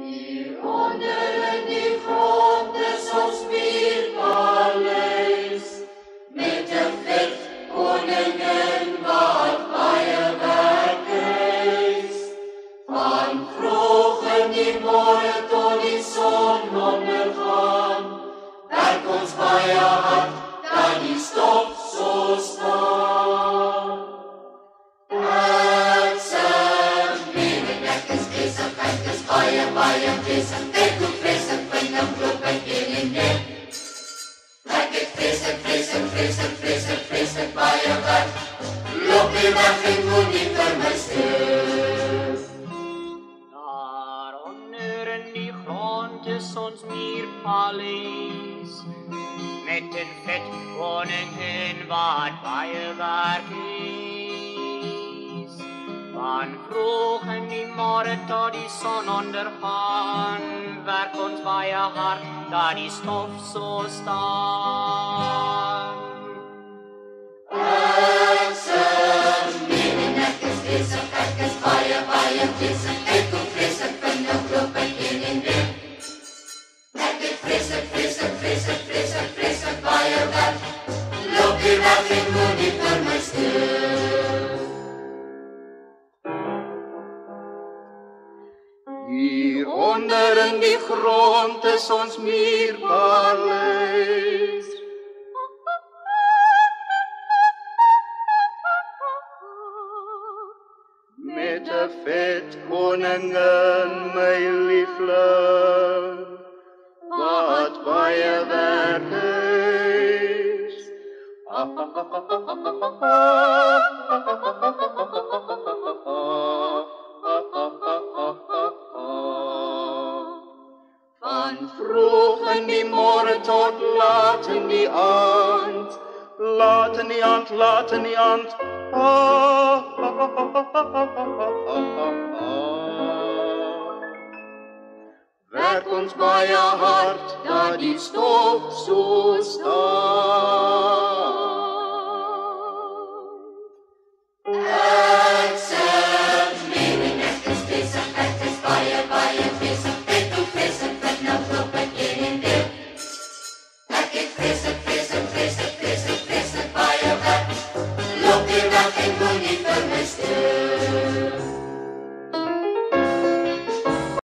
Hieronder in die grond is ons Mierpaleis, met 'n vet koningin wat baie werk is. Van vroeg in die môre tot die son ondergaan, werk ons baie hard, dat die stof so staan. Ek sing, en ek is besig, ek is baie besig, ek doe vreeslik pyn en klop en nee. Ek het vreeslik baie werk, loop nie weg en moet nie vir my stil. Daaronder in die grond is ons Mierpaleis, met 'n vet koningin wat baie werk is. Van vroeg in die môre tot die son ondergaan, werk ons baie hard, dat die stof so staan. Ek sing, en ek is besig, ek is baie besig, ek doe vreeslik pyn en klop en nee. Ek het vreeslik baie werk, loop nie weg en moet nie vir my stil. Hieronder in die grond is ons Mierpaleis, met 'n vet koningin, my liefling, wat baie werk is. Van vroeg in die môre tot laat in die aand, laat in die aand. Werk ons baie hard, dat die stof so staan.